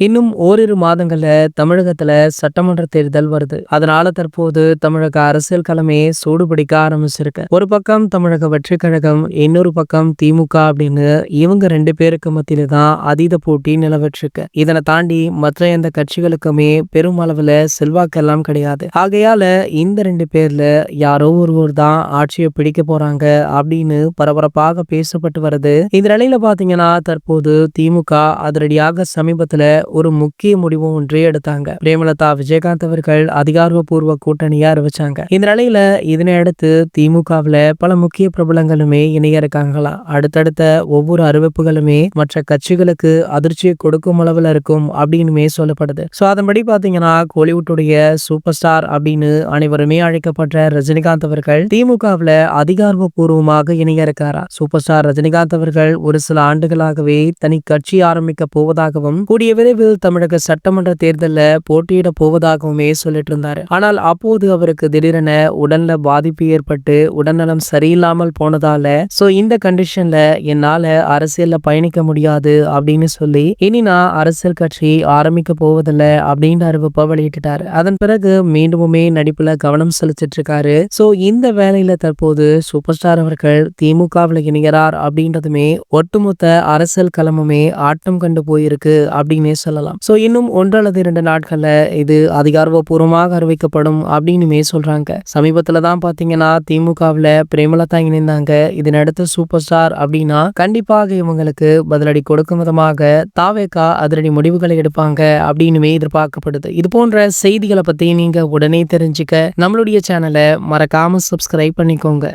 இன்னும் ஓரிரு மாதங்கள்ல தமிழகத்துல சட்டமன்ற தேர்தல் வருது. அதனால தற்போது தமிழக அரசியல் களமே சூடுபிடிக்க ஆரம்பிச்சிருக்கு. ஒரு பக்கம் தமிழக வெற்றிக் கழகம், இன்னொரு பக்கம் திமுக அப்படின்னு இவங்க 2 பேருக்கு மத்தியில தான் அதீத போட்டி நிலவற்றிருக்கு. இதனை தாண்டி மற்ற எந்த கட்சிகளுக்குமே பெரும் அளவுல செல்வாக்கெல்லாம் கிடையாது. ஆகையால இந்த 2 பேர்ல யாரோ ஒருவர் தான் ஆட்சியை பிடிக்க போறாங்க அப்படின்னு பரபரப்பாக பேசப்பட்டு வருது. இந்த நிலையில பாத்தீங்கன்னா தற்போது திமுக அதிரடியாக சமீபத்துல ஒரு முக்கிய முடிவு ஒன்றை எடுத்தாங்க. பிரேமலதா விஜயகாந்த் அவர்கள் அதிகாரப்பூர்வ கூட்டணியை அறிவிச்சாங்க. இந்த நிலையில இதனை அடுத்து திமுகவுல பல முக்கிய பிரபலங்களுமே இணைய இருக்காங்களாம். அடுத்தடுத்த ஒவ்வொரு அறிவிப்புகளுமே மற்ற கட்சிகளுக்கு அதிர்ச்சியை கொடுக்கும் அளவுல இருக்கும் அப்படின்னுமே சொல்லப்படுது. சோ அதன்படி பாத்தீங்கன்னா கோலிவுட்டுடைய சூப்பர் ஸ்டார் அப்படின்னு அனைவருமே அழைக்கப்படுற ரஜினிகாந்த் அவர்கள் திமுகவுல அதிகாரப்பூர்வமாக இணைய இருக்காரா. சூப்பர் ஸ்டார் ரஜினிகாந்த் அவர்கள் ஒரு சில ஆண்டுகளாகவே தனி கட்சி ஆரம்பிக்க போவதாகவும் கூடிய விரைவில் தமிழக சட்டமன்ற தேர்தல்ல போட்டியிட போவதாகவுமே சொல்லிட்டு இருந்தாரு. ஆனால் அப்போது அவருக்கு திடீரென உடல்ல பாதிப்பு ஏற்பட்டு உடல்நலம் சரியில்லாமல் போனதால சோ இந்த கண்டிஷன்ல என்னால அரசியல்ல பயணிக்க முடியாது அப்படின்னு சொல்லி இனி நான் அரசியல் கட்சி ஆரம்பிக்க போவதில்லை அப்படின்னு அறிவிப்பை வெளியிட்டாரு. அதன் பிறகு மீண்டுமே நடிப்புல கவனம் செலுத்திட்டு இருக்காரு. சோ இந்த வேலையில தற்போது சூப்பர் ஸ்டார் அவர்கள் திமுகவில் இணைகிறார் அப்படின்றதுமே ஒட்டுமொத்த அரசியல் களமுமே ஆட்டம் கண்டு போயிருக்கு அப்படின்னே சொல்லலாம். சோ இன்னும் 1 அல்லது 2 நாட்கள்ல இது அதிகாரப்பூர்வமாக அறிவிக்கப்படும் அப்படின்னுமே சொல்றாங்க. சமீபத்துல தான் பாத்தீங்கன்னா திமுகவுல பிரேமலதா இணைந்தாங்க. இதனடுத்து சூப்பர் ஸ்டார் அப்படின்னா கண்டிப்பாக இவங்களுக்கு பதிலடி கொடுக்கும் விதமாக தாவேகா அதிரடி முடிவுகளை எடுப்பாங்க அப்படின்னுமே எதிர்பார்க்கப்படுது. இது போன்ற செய்திகளை பத்தி நீங்க உடனே தெரிஞ்சுக்க நம்மளுடைய சேனலை மறக்காம சப்ஸ்கிரைப் பண்ணிக்கோங்க.